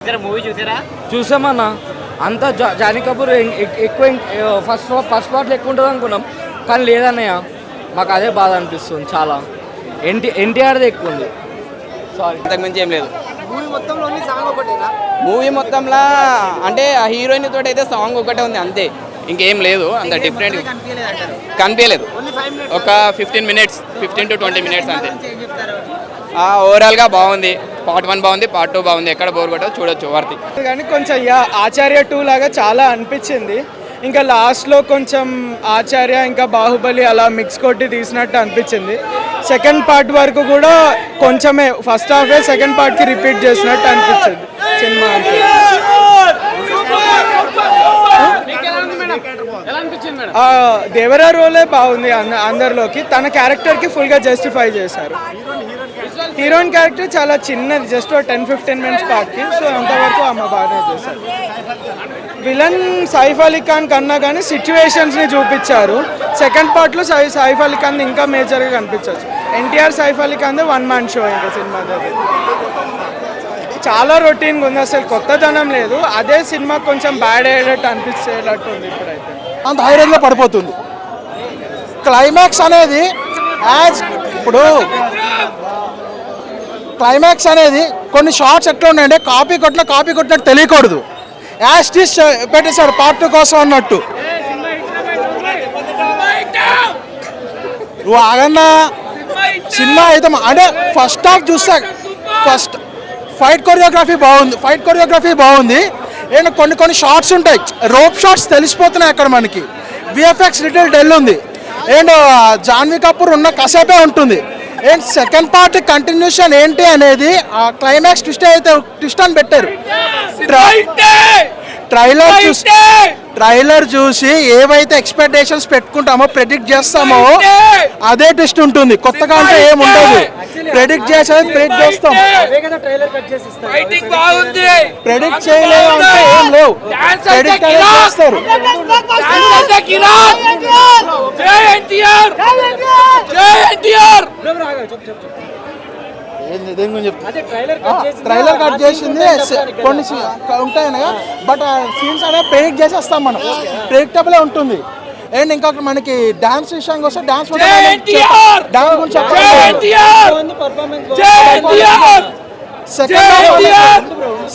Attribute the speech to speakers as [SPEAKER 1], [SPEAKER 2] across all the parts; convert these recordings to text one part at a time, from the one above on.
[SPEAKER 1] Movie చూసారా?
[SPEAKER 2] చూసామన్నా. అంతా Johnny Kapoor ఎక్కువ ఫస్ట్ పార్ట్లో ఎక్కువ ఉంటుంది అనుకున్నాం, కానీ లేదన్నయ్య. మాకు అదే బాధ అనిపిస్తుంది చాలా. ఎన్టీఆర్ది ఎక్కువ ఉంది.
[SPEAKER 1] సారీ, అంతకుమించి ఏం లేదు.
[SPEAKER 3] మూవీ మొత్తంలో అంటే ఆ హీరోయిన్ తోటి అయితే సాంగ్ ఒకటే ఉంది అంతే, ఇంకేం లేదు. అంత డిఫరెంట్ కనిపించలేదు. ఒక 15 to 20 మినిట్స్ అంతే. ఓవరాల్గా బాగుంది. పార్ట్ 1 బాగుంది, పార్ట్ 2 బాగుంది. ఎక్కడ బోర్ కొట్టో చూడొచ్చు, వర్తి.
[SPEAKER 4] కానీ కొంచెం ఆచార్య 2 లాగా చాలా అనిపించింది. ఇంకా లాస్ట్లో కొంచెం ఆచార్య ఇంకా బాహుబలి అలా మిక్స్ కొట్టి తీసినట్టు అనిపించింది. సెకండ్ పార్ట్ వరకు కూడా కొంచెమే, ఫస్ట్ హాఫే సెకండ్ పార్ట్కి రిపీట్ చేసినట్టు అనిపించింది సినిమా. దేవరా రోలే బాగుంది అందరిలోకి. తన క్యారెక్టర్కి ఫుల్గా జస్టిఫై చేశారు. హీరోయిన్ క్యారెక్టర్ చాలా చిన్నది, జస్ట్ 10-15 మినిట్స్ పార్ట్కి. సో అంతవరకు ఆమె బాగానే చేశారు. విలన్ సైఫ్ అలీ ఖాన్ కన్నా కానీ సిచ్యువేషన్స్ని చూపించారు. సెకండ్ పార్ట్లో సైఫ్ అలీ ఖాన్ ఇంకా మేజర్గా కనిపించవచ్చు. ఎన్టీఆర్ సైఫ్ అలీ ఖాన్ 1 man షో ఇంకా సినిమా చాలా రొటీన్గా ఉంది, అసలు కొత్తదనం లేదు. అదే సినిమా కొంచెం బ్యాడ్ అయ్యేటట్టు అనిపించేటట్టు ఉంది ఇప్పుడైతే.
[SPEAKER 5] అంత హై రేంజ్లో పడిపోతుంది. క్లైమాక్స్ అనేది ఇప్పుడు క్లైమాక్స్ అనేది కొన్ని షార్ట్స్ ఎట్లా ఉన్నాయంటే కాపీ కొట్టినట్టు తెలియకూడదు. యాస్టిస్ పెట్టేశారు పార్ట్ 2 కోసం అన్నట్టు. నువ్వు ఆగన్నా సినిమా అయితే అంటే ఫస్ట్ హాఫ్ చూస్తా, ఫస్ట్ ఫైట్ కొరియోగ్రఫీ బాగుంది. అండ్ కొన్ని షార్ట్స్ ఉంటాయి, రోప్ షార్ట్స్ తెలిసిపోతున్నాయి అక్కడ మనకి. విఎఫ్ఎక్స్ లిటిల్ డెల్ ఉంది. అండ్ జాన్వీ కపూర్ ఉన్న కసేపే ఉంటుంది. అండ్ సెకండ్ పార్ట్ కంటిన్యూషన్ ఏంటి అనేది ఆ క్లైమాక్స్ ట్విస్ట్ అని పెట్టారు. ట్రైలర్ చూసి ఏవైతే ఎక్స్పెక్టేషన్స్ పెట్టుకుంటామో, ప్రెడిక్ట్ చేస్తామో అదే ట్విస్ట్ ఉంటుంది. కొత్తగా అంటే ఏముండదు. ప్రెడిక్ట్ చేసేది ప్రెడిక్ట్ చేస్తాం. ప్రెడిక్ట్ చేయలేదు అంటే ఏం లేవు. ప్రెడిక్ట్ అనేది చేస్తారు. ట్రైలర్ కట్ చేసింది కొన్ని ఉంటాయి, బట్ సీన్స్ అనేది ప్రెడిక్ట్ చేసేస్తాం మనం. ప్రెడిక్టబుల్ ఉంటుంది. అండ్ ఇంకా మనకి డాన్స్ విషయానికి వస్తే డాన్స్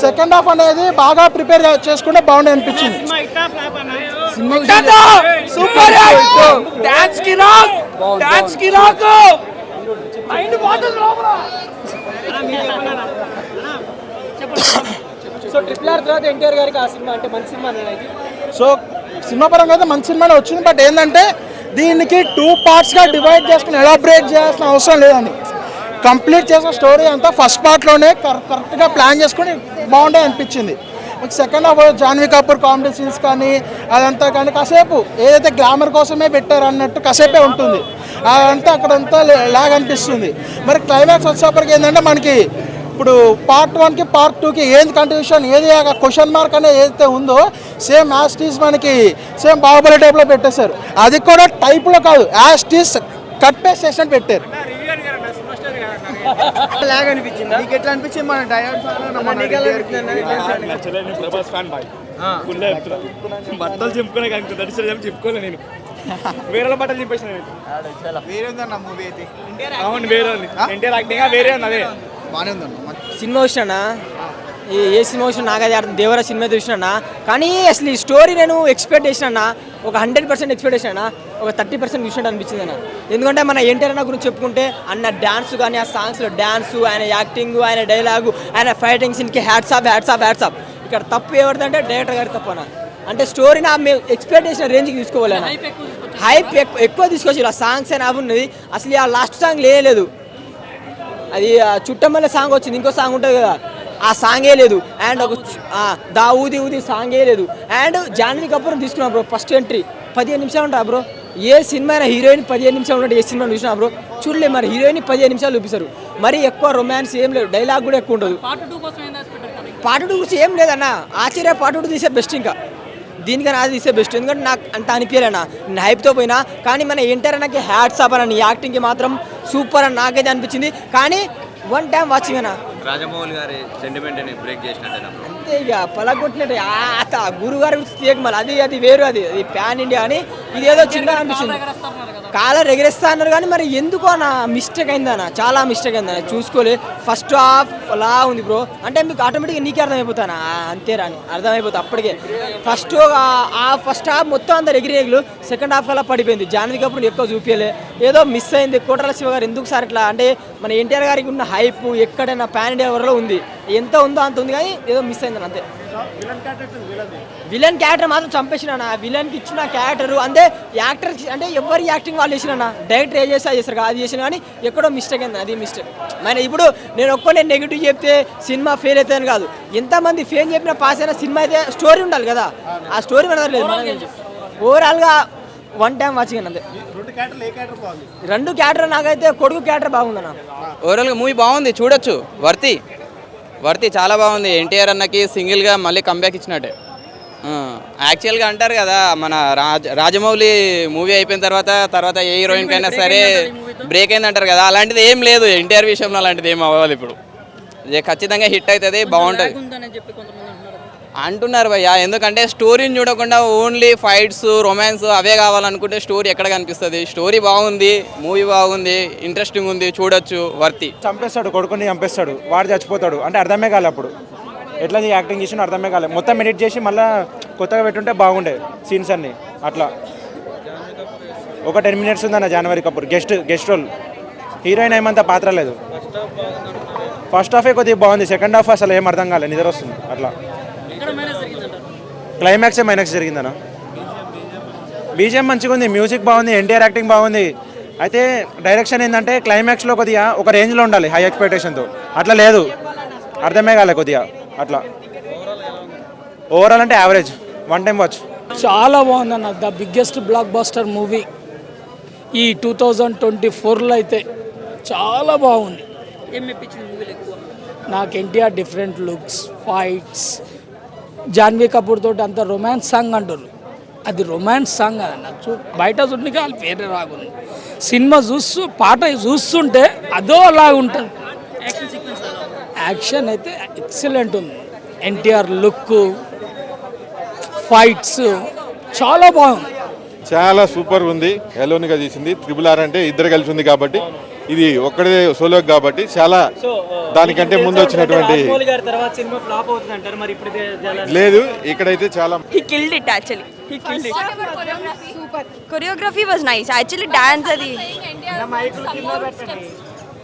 [SPEAKER 5] సెకండ్ హాఫ్ అనేది బాగా ప్రిపేర్ చేసుకుంటే బాగుండే అనిపించింది.
[SPEAKER 4] సో RRR తర్వాత ఎన్టీఆర్ గారికి ఆ సినిమా అంటే మంచి సినిమా అనేది.
[SPEAKER 5] సో సినిమా పరంగా అయితే మంచి సినిమానే వచ్చింది. బట్ ఏంటంటే దీనికి 2 పార్ట్స్గా డివైడ్ చేసుకుని ఎలాబరేట్ చేయాల్సిన అవసరం లేదని, కంప్లీట్ చేసిన స్టోరీ అంతా ఫస్ట్ పార్ట్లోనే కరెక్ట్గా ప్లాన్ చేసుకుని బాగుండే అనిపించింది. Second half Janhvi Kapoor comedy scenes కానీ అదంతా కానీ కాసేపు ఏదైతే గ్లామర్ కోసమే పెట్టారు అన్నట్టు కాసేపే ఉంటుంది. అదంతా అక్కడంతా లాగ్ అనిపిస్తుంది. మరి క్లైమాక్స్ వచ్చేప్పటికి ఏంటంటే మనకి ఇప్పుడు పార్ట్ 1కి పార్ట్ 2కి ఏది కంటిన్యూషన్, ఏది క్వశ్చన్ మార్క్ అనేది ఏదైతే ఉందో సేమ్ యాస్టీస్ మనకి సేమ్ బాహుబలి టైప్లో పెట్టేశారు. అది కూడా టైప్లో కాదు, యాస్టీస్ కట్ పేస్ట్ చేసినట్టు పెట్టారు.
[SPEAKER 4] లాగ్ అనిపించింది. నీకు ఎట్లా అనిపించింది? మన
[SPEAKER 2] బట్టలు చెప్పుకునే చెప్పుకోలే నేను. వేరే బట్టలు చెప్పేసిన
[SPEAKER 4] వేరే ఉందన్న మూవీ అయితే.
[SPEAKER 2] అవును, వేరే ఉంది. ఎన్టీఆర్ యాక్టింగ్ వేరే ఉంది. అదే
[SPEAKER 4] బాగానే ఉందన్న
[SPEAKER 6] సినిమా చూసినా. ఏ సినిమా చూసినా నాకైతే అర్థం. దేవరా సినిమా చూసినా, కానీ అసలు ఈ స్టోరీ నేను ఎక్స్పెక్ట్ చేసినా ఒక 100% ఎక్స్పెక్ట్ చేసినా, ఒక 30% చూసినట్టు అనిపించింది అన్న. ఎందుకంటే మన ఎన్టీఆర్ అన్న గురించి చెప్పుకుంటే అన్న డ్యాన్స్ కానీ, ఆ సాంగ్స్లో డ్యాన్సు, ఆయన యాక్టింగ్, ఆయన డైలాగు, ఆయన ఫైటింగ్ సీన్కి హ్యాట్స్ ఆఫ్. ఇక్కడ తప్పు ఎవరిదంటే డైరెక్టర్ గారి తప్పు అన్న. అంటే స్టోరీని మేము ఎక్స్పెక్ట్ చేసిన రేంజ్కి తీసుకోవాలన్నా. హైప్ ఎక్కువ తీసుకొచ్చి ఆ సాంగ్స్ అయినా అవి ఉన్నది. అసలు ఆ లాస్ట్ సాంగ్ లేదు. అది చుట్టమల్ల సాంగ్ వచ్చింది, ఇంకో సాంగ్ ఉంటుంది కదా, ఆ సాంగే లేదు. అండ్ ఒక దా ఊది సాంగే లేదు. అండ్ జాన్వీ కపూర్ తీసుకున్నాం బ్రో. ఫస్ట్ ఎంట్రీ 15 నిమిషాలు ఉంటా బ్రో. ఏ సినిమా అయినా హీరోయిన్ 15 నిమిషాలు ఉంటే ఏ సినిమా చూసినా బ్రో చూడలేదు. మరి హీరోయిన్ 15 నిమిషాలు చూపిస్తారు. మరి ఎక్కువ రొమాన్స్ ఏం లేదు, డైలాగ్ కూడా ఎక్కువ ఉంటుంది. పార్ట్ 2 గురించి ఏం లేదన్న. ఆచార్య పార్ట్ 2 తీసే బెస్ట్. ఇంకా దీనికన్నా అది తీసే బెస్ట్. ఎందుకంటే నాకు అంత అనిపించలేనా, నేను హైప్తో పోయినా. కానీ మన ఎన్టీఆర్ నాకు హ్యాట్స్ ఆఫ్ అన్న. నీ యాక్టింగ్కి మాత్రం సూపర్ అని నాకైతే అనిపించింది. కానీ 1 టైం వాచింగ్ అన్న.
[SPEAKER 1] రాజమౌళి గారి సెంటిమెంట్ని బ్రేక్ చేసినట్టేనా?
[SPEAKER 6] అంతే ఇక పలగొట్టినట్టు గురుగారి తీయక మళ్ళీ అది వేరు, అది ప్యాన్ ఇండియా అని ఇదేదో చిన్నగా అనిపించింది. కాలర్ ఎగరేస్తా అన్నారు కానీ మరి ఎందుకో నా మిస్టేక్ అయిందన్న, చాలా మిస్టేక్ అయిందన్న. చూసుకోలే ఫస్ట్ హాఫ్ అలా ఉంది బ్రో, అంటే మీకు ఆటోమేటిక్గా నీకే అర్థమైపోతానా అంతేరా అని అర్థమైపోతుంది అప్పటికే. ఫస్ట్ హాఫ్ మొత్తం అందరు ఎగిరేగులు, సెకండ్ హాఫ్ అలా పడిపోయింది. జాన్వీ కపూర్ ఎక్కువ చూపించలే, ఏదో మిస్ అయింది. కోటల శివ గారు ఎందుకు సార్ ఇట్లా అంటే మన ఎన్టీఆర్ గారికి ఉన్న హైప్ ఎక్కడైనా పాన్ ఇండియా వరలో ఉంది, ఎంత ఉందో అంత ఉంది కానీ ఏదో మిస్ అయిందని అంతే. విలన్ క్యారెక్టర్ మాత్రం చంపేసిన, విలన్కి ఇచ్చిన క్యారెక్టర్ అంటే యాక్టర్ అంటే ఎవరి యాక్టింగ్ వాళ్ళు చేసిన, డైరెక్టర్ ఏ చేస్తా చేస్తారు అది చేసిన కానీ ఎక్కడో మిస్టేక్ అయింది, అది మిస్టేక్. మన ఇప్పుడు నేను నెగిటివ్ చెప్తే సినిమా ఫెయిల్ అవుతుందని కాదు, ఎంతమంది ఫెయిల్ చెప్పినా పాస్ అయినా సినిమా అయితే స్టోరీ ఉండాలి కదా, ఆ స్టోరీ మన లేదు. ఓవరాల్గా వన్ టైం వాచింగ్ అంతే. రెండు క్యారెక్టర్ నాకైతే కొడుకు క్యారెక్టర్ బాగుందన్న.
[SPEAKER 3] ఓవరాల్గా మూవీ బాగుంది, చూడొచ్చు. వర్తి చాలా బాగుంది. ఎన్టీఆర్ అన్నకి సింగిల్గా మళ్ళీ కంబ్యాక్ ఇచ్చినట్టే. యాక్చువల్గా అంటారు కదా, మన రాజమౌళి మూవీ అయిపోయిన తర్వాత ఏ హీరోయిన్ కైనా సరే బ్రేక్ అయింది అంటారు కదా, అలాంటిది ఏం లేదు ఎన్టీఆర్ విషయంలో. అలాంటిది ఏం అవ్వాలి ఇప్పుడు, ఖచ్చితంగా హిట్ అవుతుంది, బాగుంటుంది అంటున్నారు భయ్య. ఎందుకంటే స్టోరీని చూడకుండా ఓన్లీ ఫైట్స్ రొమాన్స్ అవే కావాలనుకుంటే స్టోరీ ఎక్కడ కనిపిస్తుంది. స్టోరీ బాగుంది, మూవీ బాగుంది, ఇంట్రెస్టింగ్ ఉంది, చూడొచ్చు. వర్తి
[SPEAKER 5] చంపేస్తాడు, కొడుకుని చంపేస్తాడు, వాడు చచ్చిపోతాడు అంటే అర్థమే కాలే. అప్పుడు ఎట్లా యాక్టింగ్ చేసినా అర్థమే కాలే. మొత్తం ఎడిట్ చేసి మళ్ళీ కొత్తగా పెట్టుంటే బాగుండే సీన్స్ అన్ని. అట్లా ఒక 10 minutes ఉందన్న Janhvi Kapoor guest role. Heroine ఏమంత పాత్ర లేదు. ఫస్ట్ హాఫే కొద్దిగా బాగుంది, సెకండ్ హాఫ్ అసలు ఏం అర్థం కాలేదు, నిద్ర వస్తుంది. అట్లా క్లైమాక్సే మైనస్ జరిగిందన్న. బీజిఎం మంచిగా ఉంది, మ్యూజిక్ బాగుంది, ఎన్టీఆర్ యాక్టింగ్ బాగుంది. అయితే డైరెక్షన్ ఏంటంటే క్లైమాక్స్లో కొద్దిగా ఒక రేంజ్లో ఉండాలి, హై ఎక్స్పెక్టేషన్తో. అట్లా లేదు, అర్థమే కాలే కొద్దిగా అట్లా. ఓవరాల్ అంటే యావరేజ్, వన్ టైం వాచ్.
[SPEAKER 7] చాలా బాగుందన్న, the biggest block buster movie ఈ 2024లో అయితే చాలా బాగుంది. నాకు NTR different looks, fights, Janhvi Kapoor తోటి అంత రొమాన్స్ సాంగ్ అంటారు, అది రొమాన్స్ సాంగ్ అన్న. బయట చూడడానికి వాళ్ళు వేరే రాగుంది. సినిమా పాట చూస్తుంటే అదో లాగా ఉంటుంది. యాక్షన్ అయితే ఎక్సలెంట్ ఉంది. ఎన్టీఆర్ లుక్, ఫైట్స్ చాలా బాగుంది.
[SPEAKER 8] చాలా సూపర్ ఉంది. ఎలోన్గా తీసింది. RRR అంటే ఇద్దరు కలిసి ఉంది కాబట్టి, ఇది ఒక్కడే సోలో కాబట్టి చాలా దానికంటే ముందు వచ్చినటువంటి లేదు. ఇక్కడైతే చాలా
[SPEAKER 9] he killed it actually. He killed it. Super. Choreography was nice. Actually dance adi.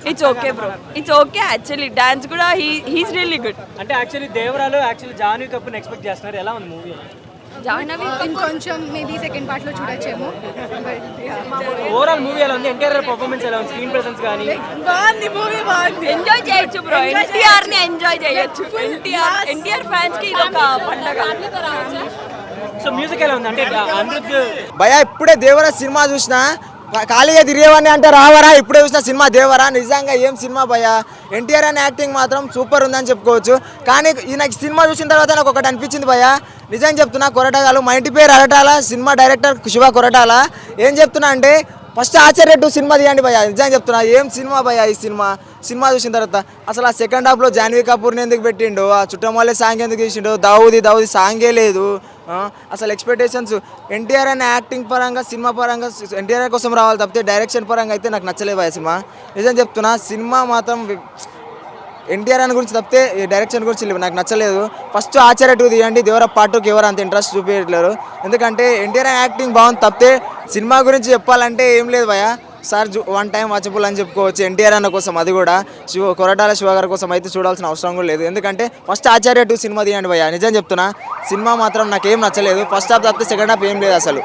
[SPEAKER 9] It's okay bro. It's okay actually. Dance kuda he's really good.
[SPEAKER 6] అంటే యాక్చువల్లీ దేవరాలో జాన్వీ కపూర్ ఎక్స్పెక్ట్ చేస్తున్నారు, ఎలా ఉంది మూవీ?
[SPEAKER 9] జాహ్నవి ఇంకొంచెం మేబీ సెకండ్ పార్ట్ లో చూడొచ్చేమో.
[SPEAKER 6] Overall movie ఎలా ఉంది? NTR performance ఎలా ఉంది? స్క్రీన్ ప్రెసెన్స్ కానీ
[SPEAKER 9] బాగుంది, మూవీ బాగుంది. ఎంజాయ్ చేయొచ్చు బ్రో, ఎన్టీఆర్ ని ఎంజాయ్ చేయొచ్చు. ఎన్టీఆర్ ఫ్యాన్స్ కి ఇది ఒక పండగ.
[SPEAKER 6] సో మ్యూజిక్ ఎలా ఉంది? అంటే అనిరుద్ధ్
[SPEAKER 10] భయ ఇప్పుడే దేవరా సినిమా చూసినా, ఖాళీగా తిరిగేవాడిని అంటే రావరా, ఇప్పుడే చూసిన సినిమా దేవరా. నిజంగా ఏం సినిమా భయ. ఎన్టీఆర్ అనే యాక్టింగ్ మాత్రం సూపర్ ఉందని చెప్పుకోవచ్చు. కానీ నాకు సినిమా చూసిన తర్వాత నాకు ఒకటి అనిపించింది భయ, నిజం చెప్తున్నా. కొరటాలు, మా ఇంటి పేరు అరటాల, సినిమా డైరెక్టర్ శివ కొరటాల. ఏం చెప్తున్నా అంటే ఫస్ట్ ఆచార్య 2 సినిమా తీయండి భయ, నిజం చెప్తున్నా. ఏం సినిమా భయ ఈ సినిమా చూసిన తర్వాత. అసలు ఆ సెకండ్ హాఫ్లో జాన్వీ కపూర్ని ఎందుకు పెట్టిండు, ఆ చుట్టమల్లే సాంగ్ ఎందుకు తీసిండు, దావుది సాంగే లేదు. అసలు ఎక్స్పెక్టేషన్స్ ఎన్టీఆర్ అనే యాక్టింగ్ పరంగా, సినిమా పరంగా ఎన్టీఆర్ కోసం రావాలి తప్పితే డైరెక్షన్ పరంగా అయితే నాకు నచ్చలేదు భయ సినిమా. నిజం చెప్తున్నా, సినిమా మాత్రం ఎన్టీఆర్ అని గురించి తప్పితే డైరెక్షన్ గురించి నాకు నచ్చలేదు. ఫస్ట్ ఆచార్య 2 తీయండి, దేవరా పార్ట్ 2కి ఎవరు అంత ఇంట్రెస్ట్ చూపించట్లేరు. ఎందుకంటే ఎన్టీఆర్ యాక్టింగ్ బాగుంది తప్పితే సినిమా గురించి చెప్పాలంటే ఏం లేదు భయ. సార్ వన్ టైం వాచబుల్ అని చెప్పుకోవచ్చు ఎన్టీఆర్ అన్న కోసం. అది కూడా కొరటాల శివ గారి కోసం అయితే చూడాల్సిన అవసరం కూడా లేదు. ఎందుకంటే ఫస్ట్ ఆచార్య 2 సినిమా తీయండి భయ, నిజం చెప్తున్నా. సినిమా మాత్రం నాకేం నచ్చలేదు. ఫస్ట్ హాఫ్ తప్పితే సెకండ్ హాఫ్ ఏం లేదు అసలు.